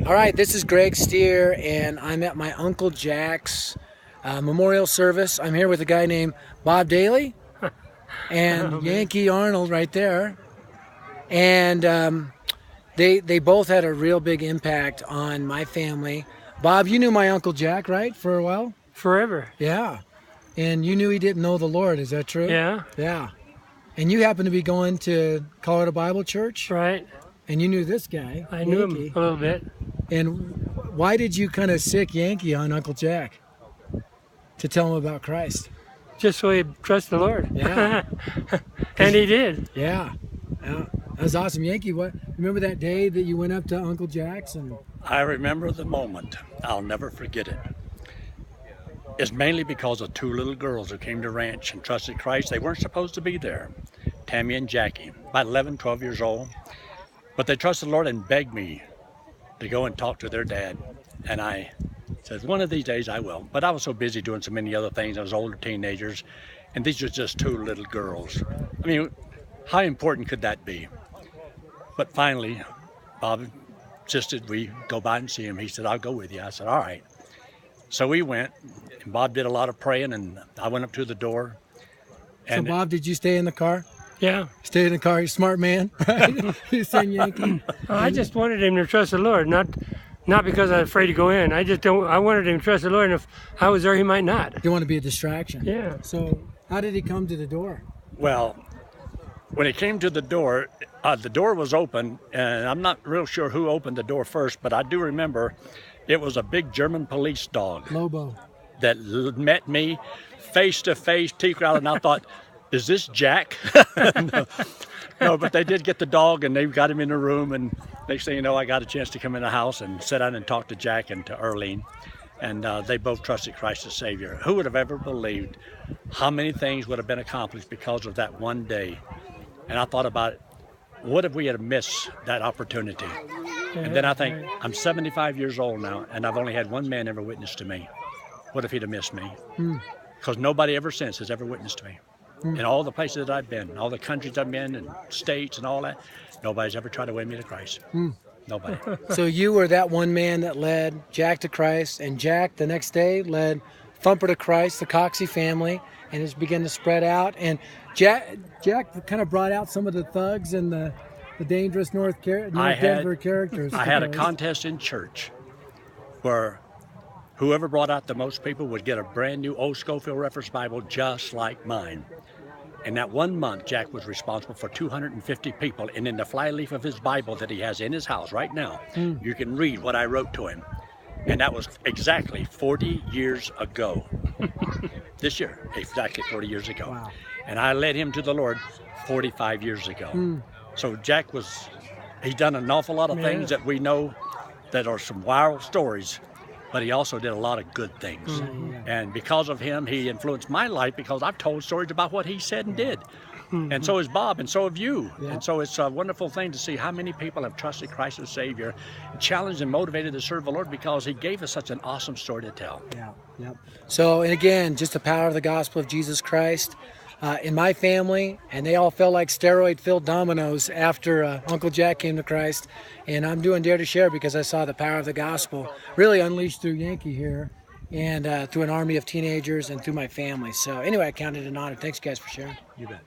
All right, this is Greg Steer, and I'm at my Uncle Jack's memorial service. I'm here with a guy named Bob Daly and Yankee Arnold right there. And they both had a real big impact on my family. Bob, you knew my Uncle Jack, right, for a while? Forever. Yeah. And you knew he didn't know the Lord, is that true? Yeah. Yeah. And you happened to be going to Colorado Bible Church? Right. And you knew this guy, I knew Yankee. him a little bit. And why did you kind of sick Yankee on Uncle Jack to tell him about Christ? Just so he trust the Lord. Yeah. And he did. Yeah. Yeah. That was awesome. Yankee, what? Remember that day that you went up to Uncle Jack's? And I remember the moment. I'll never forget it. It's mainly because of two little girls who came to ranch and trusted Christ. They weren't supposed to be there, Tammy and Jackie, about 11, 12 years old. But they trusted the Lord and begged me to go and talk to their dad. And I said, one of these days I will. But I was so busy doing so many other things. I was older teenagers, and these were just two little girls. I mean, how important could that be? But finally, Bob insisted we go by and see him. He said, I'll go with you. I said, all right. So we went, and Bob did a lot of praying, and I went up to the door. so, Bob, did you stay in the car? Yeah. Stay in the car, you smart man, right? You send Yankee. I just wanted him to trust the Lord, not because I was afraid to go in. I wanted him to trust the Lord, and if I was there, he might not. You want to be a distraction. Yeah. So how did he come to the door? Well, when he came to the door was open, and I'm not real sure who opened the door first, but I do remember it was a big German police dog. Lobo. That met me face to face, teeth out, and I thought, is this Jack? No, but they did get the dog, and they got him in the room, and next thing you know, I got a chance to come in the house and sit down and talk to Jack and to Earlene, and they both trusted Christ as Savior. Who would have ever believed how many things would have been accomplished because of that one day? And I thought about it, what if we had missed that opportunity? And then I think, I'm 75 years old now, and I've only had one man ever witness to me. What if he'd have missed me? Because nobody ever since has ever witnessed to me. In all the places that I've been, all the countries I've been, and states and all that, nobody's ever tried to win me to Christ. Nobody. So you were that one man that led Jack to Christ, and Jack the next day led Thumper to Christ, the Coxey family, and it's begun to spread out. And Jack kind of brought out some of the thugs and the dangerous North Denver characters. I had a contest in church where whoever brought out the most people would get a brand new old Schofield Reference Bible just like mine. And that 1 month, Jack was responsible for 250 people. And in the flyleaf of his Bible that he has in his house right now, you can read what I wrote to him. And that was exactly 40 years ago. This year, exactly 40 years ago. Wow. And I led him to the Lord 45 years ago. So Jack he's done an awful lot of things that we know that are some wild stories, but he also did a lot of good things. And because of him, he influenced my life because I've told stories about what he said and did. And so is Bob, and so have you. And so it's a wonderful thing to see how many people have trusted Christ as Savior, challenged and motivated to serve the Lord because he gave us such an awesome story to tell. Yeah. So, and again, just the power of the gospel of Jesus Christ in my family, and they all felt like steroid-filled dominoes after Uncle Jack came to Christ. And I'm doing Dare to Share because I saw the power of the gospel really unleashed through Yankee here, and through an army of teenagers and through my family. So anyway, I counted it an honor. Thanks, guys, for sharing. You bet.